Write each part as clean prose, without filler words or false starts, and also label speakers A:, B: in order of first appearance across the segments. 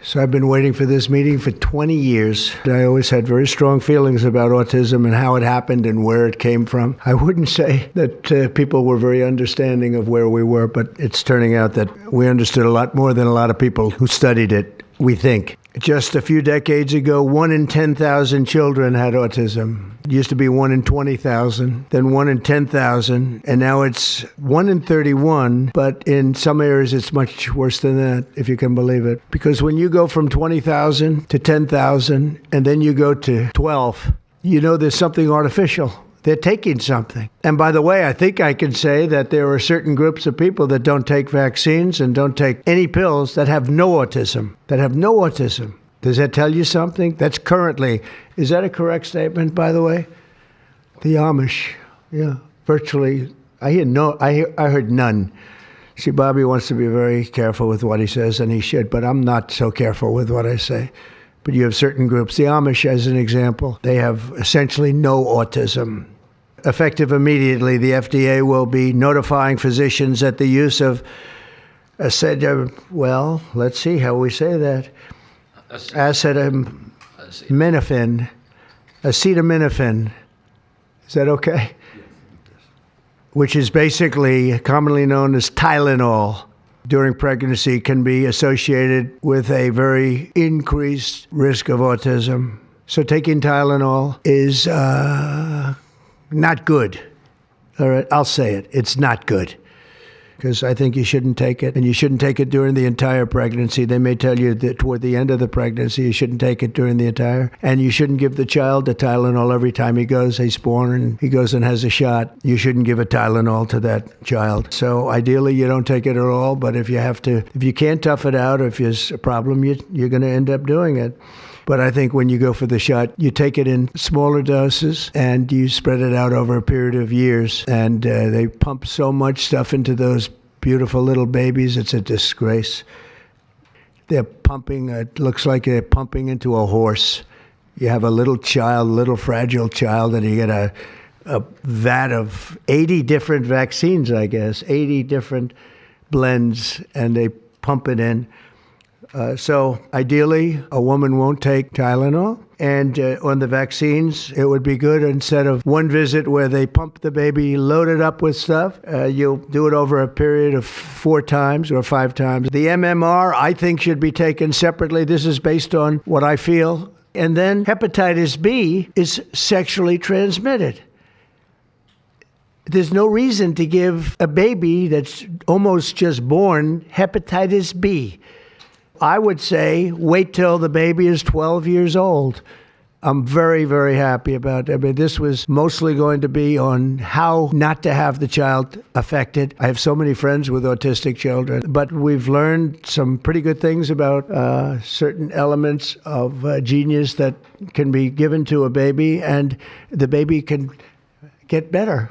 A: So I've been waiting for this meeting for 20 years. I always had very strong feelings about autism and how it happened and where it came from. I wouldn't say that people were very understanding of where we were, but it's turning out that we understood a lot more than a lot of people who studied it, we think. Just a few decades ago, 1 in 10,000 children had autism. It used to be 1 in 20,000, then 1 in 10,000, and now it's 1 in 31, but in some areas it's much worse than that, if you can believe it. Because when you go from 20,000 to 10,000, and then you go to 12, you know there's something artificial. They're taking something. And by the way, I think I can say that there are certain groups of people that don't take vaccines and don't take any pills that have no autism, Does that tell you something? That's currently, is that a correct statement, by the way? The Amish, yeah, virtually, I heard none. See, Bobby wants to be very careful with what he says, and he should, but I'm not so careful with what I say. But you have certain groups, the Amish as an example, they have essentially no autism. Effective immediately, the FDA will be notifying physicians that the use of let's see how we say that. Acetaminophen. Is that okay? Which is basically commonly known as Tylenol during pregnancy, can be associated with a very increased risk of autism. So taking Tylenol is not good. All right, I'll say it. It's not good. Because I think you shouldn't take it, and you shouldn't take it during the entire pregnancy. They may tell you that toward the end of the pregnancy, you shouldn't take it during the entire, and you shouldn't give the child a Tylenol every time he's born and he goes and has a shot. You shouldn't give a Tylenol to that child. So ideally, you don't take it at all, but if you can't tough it out, or if there's a problem, you're going to end up doing it. But I think when you go for the shot, you take it in smaller doses and you spread it out over a period of years. And they pump so much stuff into those beautiful little babies, it's a disgrace. They're pumping, it looks like they're pumping into a horse. You have a little fragile child, and you get a vat of 80 different vaccines, I guess, 80 different blends, and they pump it in. So ideally, a woman won't take Tylenol. And on the vaccines, it would be good, instead of one visit where they pump the baby, load it up with stuff, you'll do it over a period of 4 times or 5 times. The MMR, I think, should be taken separately. This is based on what I feel. And then hepatitis B is sexually transmitted. There's no reason to give a baby that's almost just born hepatitis B. I would say wait till the baby is 12 years old. I'm very, very happy about it. I mean, this was mostly going to be on how not to have the child affected. I have so many friends with autistic children, but we've learned some pretty good things about certain elements of genius that can be given to a baby, and the baby can get better.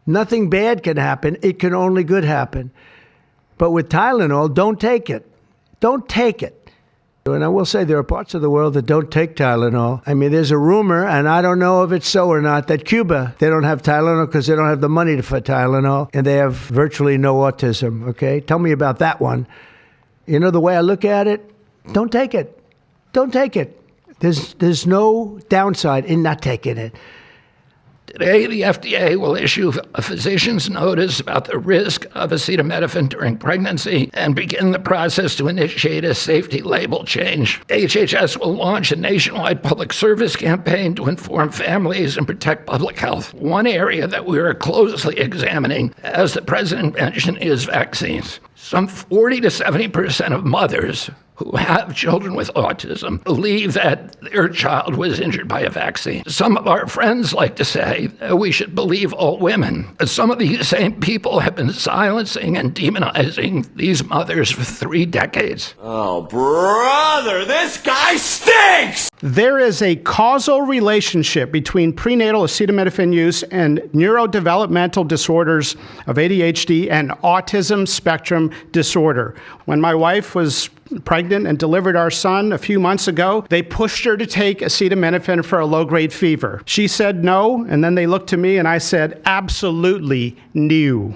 A: Nothing bad can happen. It can only good happen. But with Tylenol, don't take it. Don't take it. And I will say there are parts of the world that don't take Tylenol. I mean, there's a rumor, and I don't know if it's so or not, that Cuba, they don't have Tylenol because they don't have the money for Tylenol, and they have virtually no autism, okay? Tell me about that one. You know, the way I look at it, don't take it. Don't take it. There's no downside in not taking it.
B: Today, the FDA will issue a physician's notice about the risk of acetaminophen during pregnancy and begin the process to initiate a safety label change. HHS will launch a nationwide public service campaign to inform families and protect public health. One area that we are closely examining, as the president mentioned, is vaccines. Some 40 to 70% of mothers who have children with autism believe that their child was injured by a vaccine. Some of our friends like to say that we should believe all women. Some of these same people have been silencing and demonizing these mothers for 3 decades.
C: Oh, brother, this guy stinks!
D: There is a causal relationship between prenatal acetaminophen use and neurodevelopmental disorders of ADHD and autism spectrum disorder. When my wife was pregnant and delivered our son a few months ago, they pushed her to take acetaminophen for a low-grade fever. She said no, and then they looked to me and I said, absolutely no.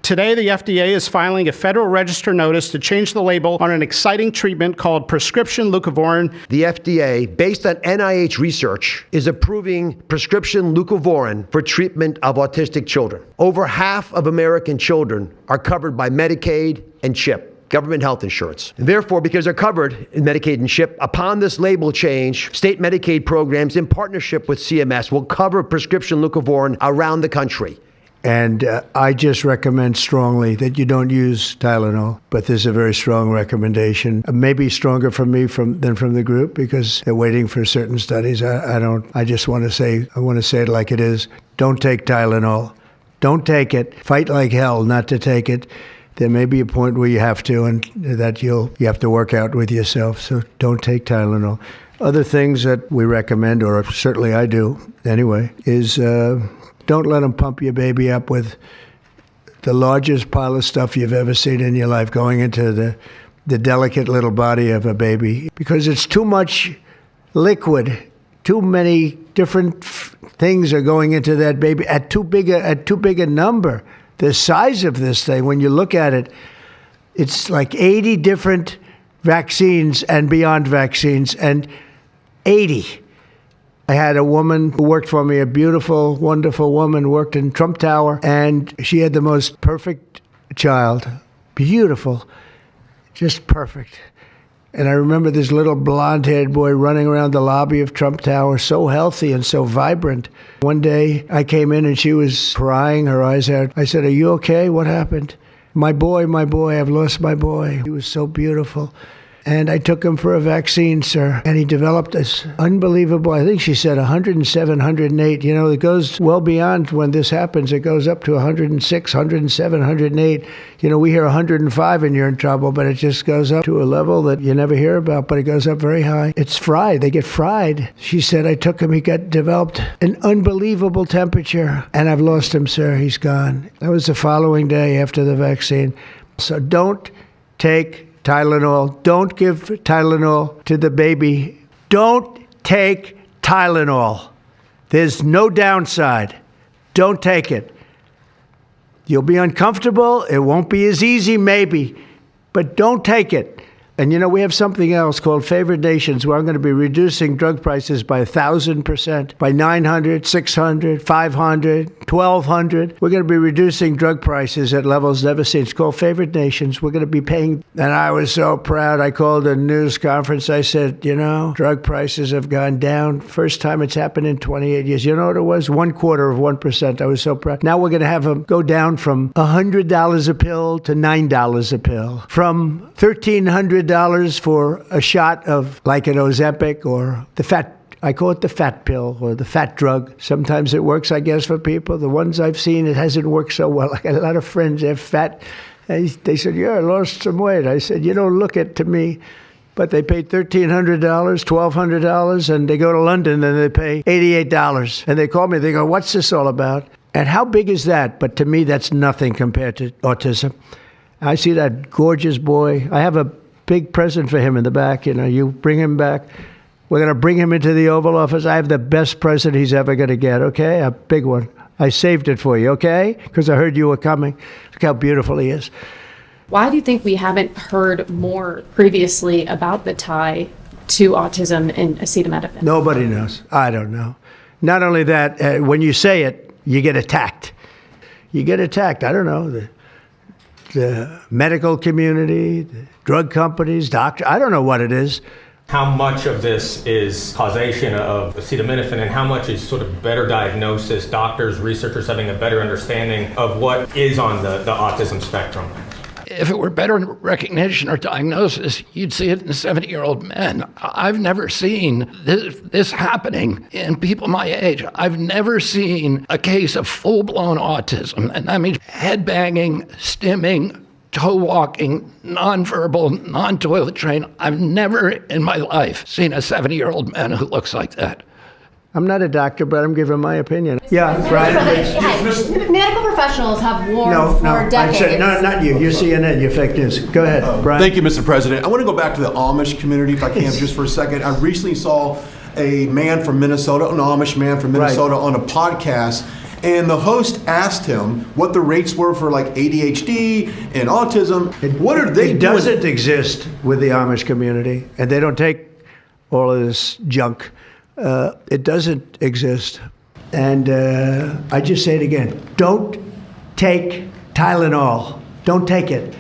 D: Today, the FDA is filing a Federal Register notice to change the label on an exciting treatment called prescription leucovorin.
E: The FDA, based on NIH research, is approving prescription leucovorin for treatment of autistic children. Over half of American children are covered by Medicaid and CHIP, government health insurance. And therefore, because they're covered in Medicaid and CHIP, upon this label change, state Medicaid programs in partnership with CMS will cover prescription leucovorin around the country.
A: And I just recommend strongly that you don't use Tylenol, but there's a very strong recommendation, maybe stronger from me than from the group, because they're waiting for certain studies. I just want to say it like it is. Don't take Tylenol. Don't take it. Fight like hell not to take it. There may be a point where you have to, and that you have to work out with yourself. So don't take Tylenol. Other things that we recommend, or certainly I do anyway, is don't let them pump your baby up with the largest pile of stuff you've ever seen in your life going into the delicate little body of a baby, because it's too much liquid. Too many different things are going into that baby at too big a number. The size of this thing, when you look at it, it's like 80 different vaccines and beyond vaccines, and 80. I had a woman who worked for me, a beautiful, wonderful woman, worked in Trump Tower, and she had the most perfect child. Beautiful. Just perfect. And I remember this little blonde-haired boy running around the lobby of Trump Tower, so healthy and so vibrant. One day, I came in and she was crying her eyes out. I said, "Are you okay? What happened?" My boy, I've lost my boy. He was so beautiful. And I took him for a vaccine, sir. And he developed this unbelievable, I think she said 107, 108. You know, it goes well beyond when this happens. It goes up to 106, 107, 108. You know, we hear 105 and you're in trouble, but it just goes up to a level that you never hear about, but it goes up very high. It's fried. They get fried. She said, I took him. He developed an unbelievable temperature. And I've lost him, sir. He's gone. That was the following day after the vaccine. So don't take Tylenol. Don't give Tylenol to the baby. Don't take Tylenol. There's no downside. Don't take it. You'll be uncomfortable. It won't be as easy, maybe, but don't take it. And you know, we have something else called favored nations, where I'm going to be reducing drug prices by 1,000%, by 900, 600, 500, 1,200. We're going to be reducing drug prices at levels never seen. It's called favored nations. We're going to be paying. And I was so proud. I called a news conference. I said, you know, drug prices have gone down. First time it's happened in 28 years. You know what it was? 1/4%. I was so proud. Now we're going to have them go down from $100 a pill to $9 a pill. From $1,300 for a shot of like an Ozempic or I call it the fat pill or the fat drug. Sometimes it works, I guess, for people. The ones I've seen, it hasn't worked so well. I got a lot of friends, they're fat. And they said, yeah, I lost some weight. I said, you don't look it to me. But they paid $1,300, $1,200, and they go to London and they pay $88. And they call me, they go, what's this all about? And how big is that? But to me, that's nothing compared to autism. I see that gorgeous boy. I have a big present for him in the back. You know, you bring him back. We're going to bring him into the Oval Office. I have the best present he's ever going to get, okay? A big one. I saved it for you, okay? Because I heard you were coming. Look how beautiful he is.
F: Why do you think we haven't heard more previously about the tie to autism and acetaminophen?
A: Nobody knows. I don't know. Not only that, when you say it, you get attacked. You get attacked. I don't know. The medical community, the drug companies, doctors, I don't know what it is.
G: How much of this is causation of acetaminophen and how much is sort of better diagnosis, doctors, researchers having a better understanding of what is on the autism spectrum?
B: If it were better recognition or diagnosis, you'd see it in 70-year-old men. I've never seen this happening in people my age. I've never seen a case of full-blown autism. And that means head banging, stimming, toe walking, nonverbal, non-toilet trained. I've never in my life seen a 70-year-old man who looks like that.
A: I'm not a doctor, but I'm giving my opinion. Yeah, Brian.
H: Medical professionals have warned for decades.
A: I said, no, not you. You're CNN. You're fake news. Go ahead, Brian.
I: Thank you, Mr. President. I want to go back to the Amish community, if I can, just for a second. I recently saw a man from Minnesota, an Amish man from Minnesota, on a podcast, And the host asked him what the rates were for like ADHD and autism. What are they
A: doing? It doesn't exist with the Amish community, and they don't take all of this junk. It doesn't exist. And I just say it again, don't take Tylenol. Don't take it.